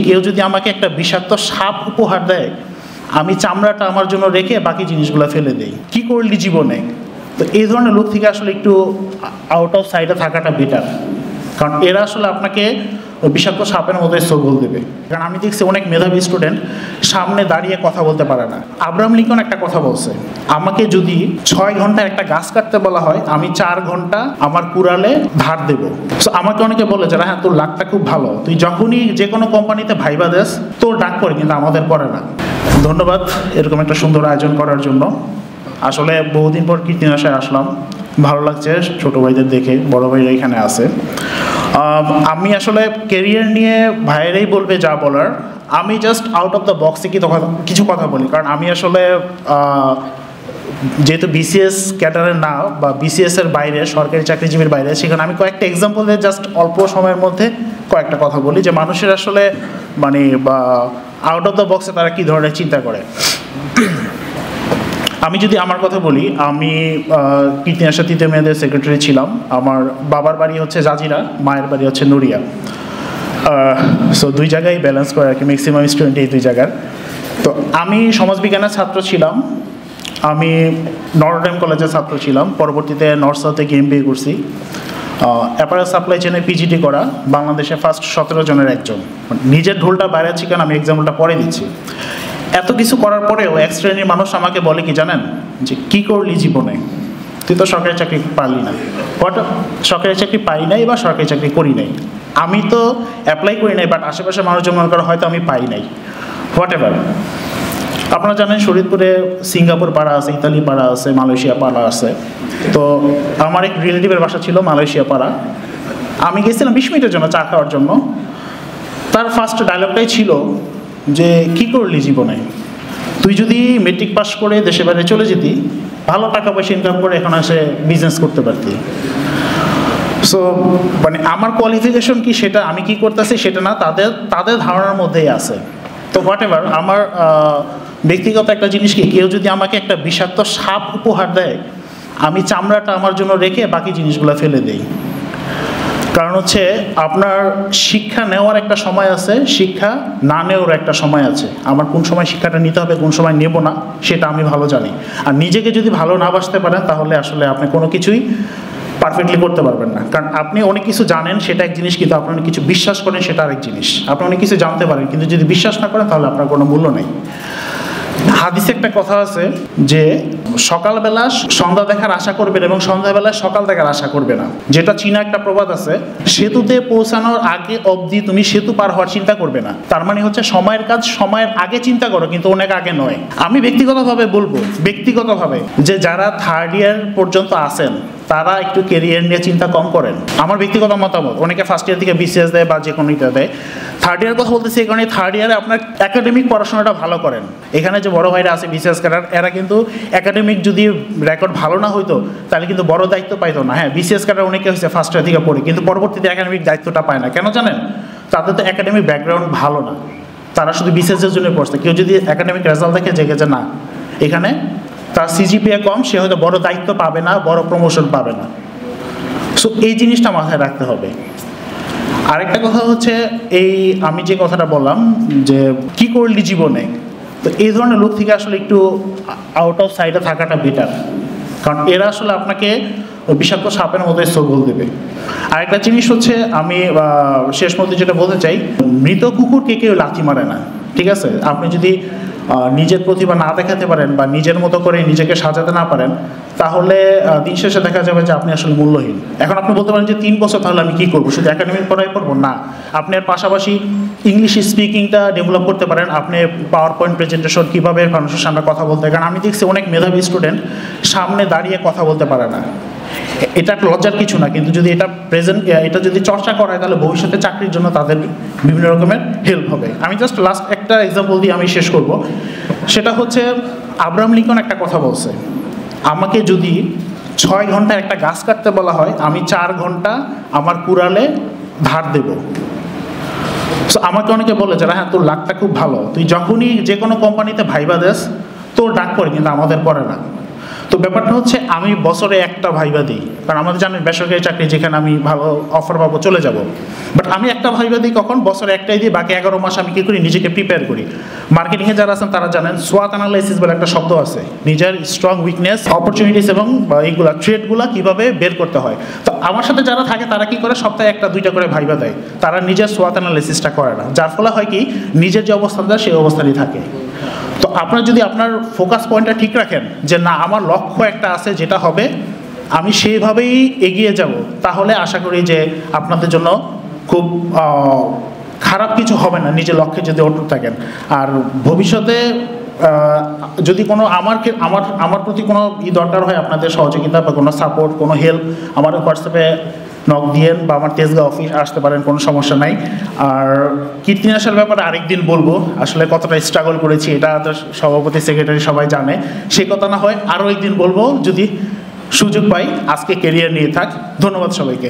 কেউ যদি আমাকে একটা বিষাক্ত সাপ উপহার দেয়, আমি চামড়াটা আমার জন্য রেখে বাকি জিনিসগুলো ফেলে দেই। কি করলি জীবনে? তো এই ধরনের লোক থেকে আসলে একটু আউট অফ সাইডে থাকাটা বেটার, কারণ এরা আসলে আপনাকে বিষাক্ত সাপের মতো স্ট্রাগল দেবে। কারণ আমি দেখছি অনেক মেধাবী স্টুডেন্ট সামনে দাঁড়িয়ে কথা বলতে পারে না। আব্রাহাম লিঙ্কন একটা কথা বলছে, আমাকে যদি 6 ঘন্টা একটা গাছ কাটতে বলা হয়, আমি 4 ঘন্টা আমার কুড়ালে ধার দেবো। সো আমাকে অনেকে বলে যে হ্যাঁ তোর লাকটা খুব ভালো, তুই যখনই যে কোনো কোম্পানিতে ভাইবা দেস তোর ডাক পড়ে, কিন্তু আমাদের পড়ে না। ধন্যবাদ এরকম একটা সুন্দর আয়োজন করার জন্য। আসলে বহুদিন পর কীর্তিনাশায় আসলাম, ভালো লাগছে ছোটো ভাইদের দেখে, বড় ভাইরা এখানে আছে। আমি আসলে ক্যারিয়ার নিয়ে ভাইয়েরাই বলবে যা বলার, আমি জাস্ট আউট অফ দ্য বক্সে কিছু কথা বলি। কারণ আমি আসলে যেহেতু বিসিএস ক্যাডারের না বা বিসিএস এর বাইরে, সরকারি চাকরিজীবীর বাইরে, সেখানে আমি কয়েকটা এক্সাম্পল দিয়ে জাস্ট অল্প সময়ের মধ্যে কয়েকটা কথা বলি যে মানুষের আসলে মানে বা আউট অফ দ্য বক্সে তারা কী ধরনের চিন্তা করে। আমি যদি আমার কথা বলি, আমি কীর্তিনাশা তৃতীয় মেয়েদের সেক্রেটারি ছিলাম। আমার বাবার বাড়ি হচ্ছে জাজিরা, মায়ের বাড়ি হচ্ছে নড়িয়া। সো দুই জায়গায় ব্যালেন্স করে আর কি, ম্যাক্সিমাম স্টুডেন্ট এই দুই জায়গার। তো আমি সমাজবিজ্ঞানের ছাত্র ছিলাম, আমি নটরডেম কলেজের ছাত্র ছিলাম, পরবর্তীতে নর্থ সাউথে MBA করছি, অ্যাপারেল সাপ্লাই চেনে পিজিটি করা, বাংলাদেশে ফার্স্ট 17 জনের একজন। নিজের ঢোলটা বাইরে আছি কারণ আমি এক্সাম্পলটা পরে দিচ্ছি। এত কিছু করার পরেও এক শ্রেণীর মানুষ আমাকে বলে কি জানেন, যে কি করলি জীবনে, তুই তো সরকারি চাকরি পারলি না। সরকারি চাকরি পাই নাই বা সরকারি চাকরি করি নাই, আমি তো অ্যাপ্লাই করি নাই, বাট আশেপাশে মানুষজন মনে করে হয়তো আমি পাই নাই, হোয়াট এভার। আপনারা জানেন শরীয়তপুরে সিঙ্গাপুর পাড়া আছে, ইতালি পাড়া আছে, মালয়েশিয়া পাড়া আছে। তো আমার এক রিলেটিভের বাসা ছিল মালয়েশিয়া পাড়া। আমি গেছিলাম 20 মিনিটের জন্য চা খাওয়ার জন্য। তার ফার্স্ট ডায়লগটাই ছিল যে কি করলি জীবনে, তুই যদি মেট্রিক পাস করে দেশে বাইরে চলে যেতি, ভালো টাকা পয়সা ইনকাম করে এখন এসে বিজনেস করতে পারতি। সো মানে আমার কোয়ালিফিকেশন কি সেটা, আমি কি করতেছি সেটা না, তাদের ধারণার মধ্যেই আছে। তো হোয়াট এভার, আমার ব্যক্তিগত একটা জিনিস কি, কেউ যদি আমাকে একটা বিষাক্ত সাপ উপহার দেয়, আমি চামড়াটা আমার জন্য রেখে বাকি জিনিসগুলো ফেলে দেই। কারণ হচ্ছে আপনার শিক্ষা নেওয়ার একটা সময় আছে, শিক্ষা না নেওয়ার একটা সময় আছে। আমার কোন সময় শিক্ষাটা নিতে হবে, কোন সময় নেব না, সেটা আমি ভালো জানি। আর নিজেকে যদি ভালো না বাসতে পারেন, তাহলে আসলে আপনি কোনো কিছুই পারফেক্টলি করতে পারবেন না। কারণ আপনি অনেক কিছু জানেন সেটা এক জিনিস, কিন্তু আপনি অনেক কিছু বিশ্বাস করেন সেটা আরেক জিনিস। আপনি অনেক কিছু জানতে পারেন, কিন্তু যদি বিশ্বাস না করেন তাহলে আপনার কোনো মূল্য নেই। হাদিসে একটা কথা আছে যে সকালবেলা সন্ধ্যা দেখার আশা করবেন এবং সন্ধ্যাবেলা সকাল দেখার আশা করবে না। যেটা চীনা একটা প্রবাদ আছে, সেতুতে পৌঁছানোর আগে অবধি তুমি সেতু পার হওয়ার চিন্তা করবে না। তার মানে হচ্ছে সময়ের কাজ সময়ের আগে চিন্তা করো, কিন্তু অনেক আগে নয়। আমি ব্যক্তিগতভাবে বলবো, যে যারা 3rd ইয়ার পর্যন্ত আছেন তারা একটু ক্যারিয়ার নিয়ে চিন্তা কম করেন। আমার ব্যক্তিগত মতামত, অনেকে ফার্স্ট ইয়ার থেকে বিসিএস দেয় বা যে কোনো এটা দেয়। 3rd ইয়ার কথা বলতেছি এই কারণে, 3rd ইয়ারে আপনার একাডেমিক পড়াশোনাটা ভালো করেন। এখানে যে বড় ভাইরা আছে বিসিএস ক্যাডার, এরা কিন্তু একাডেমিক যদি রেকর্ড ভালো না হইতো তাহলে কিন্তু বড় দায়িত্ব পাইতো না। হ্যাঁ, বিসিএস ক্যাডার অনেকে হয়েছে ফার্স্ট ইয়ার থেকে পড়ে, কিন্তু পরবর্তীতে একাডেমিক দায়িত্বটা পায় না। কেন জানেন? তাদের তো একাডেমিক ব্যাকগ্রাউন্ড ভালো না, তারা শুধু বিসিএসের জন্য পড়ছে। কেউ যদি একাডেমিক রেজাল্ট দেখে জেগে যে না এখানে তার সিজিপিএ কম, সে হয়তো বড় দায়িত্ব পাবে না, বড় প্রমোশন পাবে না। সো এই জিনিসটা মাথায় রাখতে হবে। আরেকটা কথা হচ্ছে, এই আমি যে কথাটা বললাম যে কি করলি জীবনে, তো এই ধরনের লোক থেকে আসলে একটু আউট অফ সাইডে থাকাটা বেটার, কারণ এরা আসলে আপনাকে বিষাক্ত সাপের মতো স্ট্রাগল দেবে। আরেকটা জিনিস হচ্ছে, আমি শেষ মধ্যে যেটা বলতে চাই, মৃত কুকুরকে কেউ লাথি মারে না, ঠিক আছে? আপনি যদি নিজের প্রতিভা না দেখাতে পারেন বা নিজের মতো করে নিজেকে সাজাতে না পারেন, তাহলে দিন শেষে দেখা যাবে যে আপনি আসলে মূল্যহীন। এখন আপনি বলতে পারেন যে 3 বছর তাহলে আমি কী করবো, শুধু একাডেমিক পড়াই পড়বো? না, আপনি এর পাশাপাশি ইংলিশ স্পিকিংটা ডেভেলপ করতে পারেন। আপনি পাওয়ার পয়েন্ট প্রেজেন্টেশন কীভাবে মানুষের সামনে কথা বলতে, কারণ আমি দেখছি অনেক মেধাবী স্টুডেন্ট সামনে দাঁড়িয়ে কথা বলতে পারে না। এটা একটা লজ্জার কিছু না, কিন্তু যদি এটা যদি চর্চা করায় তাহলে ভবিষ্যতে চাকরির জন্য তাদের বিভিন্ন রকমের হেল্প হবে। আমি জাস্ট লাস্ট একটা এক্সাম্পল দিয়ে আমি শেষ করব। সেটা হচ্ছে আব্রাহাম লিঙ্কন একটা কথা বলছে, আমাকে যদি 6 ঘন্টা একটা গাছ কাটতে বলা হয়, আমি 4 ঘন্টা আমার কুড়ালে ধার দেব। সো আমাকে অনেকে বলে যে হ্যাঁ তোর লাকটা খুব ভালো, তুই যখনই যে কোনো কোম্পানিতে ভাইবা দেস তোর ডাক পড়ে, কিন্তু আমাদের পড়ে না। তো ব্যাপারটা হচ্ছে আমি বছরে একটা ভাইবা দিই, কারণ আমাদের জানেন বেসরকারি চাকরি যেখানে আমি ভালো অফার পাবো চলে যাব, বাট আমি একটা ভাইবা দিই কখন, বছরে একটাই দিই, বাকি 11 মাস আমি কী করি নিজেকে প্রিপেয়ার করি। মার্কেটিংয়ে যারা আছেন তারা জানেন সোয়াট অ্যানালাইসিস বলে একটা শব্দ আছে, নিজের স্ট্রং উইকনেস অপরচুনিটিস এবং এইগুলা থ্রেটগুলা কীভাবে বের করতে হয়। তো আমার সাথে যারা থাকে তারা কি করে সপ্তাহে একটা দুইটা করে ভাইবা দেয়, তারা নিজের সোয়াট অ্যানালাইসিসটা করে না, যার ফলে হয় কি নিজের যে অবস্থানটা সেই অবস্থানই থাকে। তো আপনার যদি আপনার ফোকাস পয়েন্টটা ঠিক রাখেন যে না আমার লক্ষ্য একটা আছে যেটা হবে, আমি সেইভাবেই এগিয়ে যাব, তাহলে আশা করি যে আপনাদের জন্য খুব খারাপ কিছু হবে না নিজের লক্ষ্যে যদি অটুট থাকেন। আর ভবিষ্যতে যদি কোনো আমার প্রতি কোনো দরকার হয় আপনাদের সহযোগিতা বা কোনো সাপোর্ট কোনো হেল্প, আমার হোয়াটসঅ্যাপে নক দিয়েন বা আমার তেজগাঁও অফিস আসতে পারেন, কোনো সমস্যা নাই। আর কীর্তি আসার ব্যাপারে আরেকদিন বলবো, আসলে কতটা স্ট্রাগল করেছি এটা সভাপতি সেক্রেটারি সবাই জানে, সেই কথা না হয় আরও একদিন বলবো যদি সুযোগ পাই। আজকে ক্যারিয়ার নিয়ে থাক। ধন্যবাদ সবাইকে।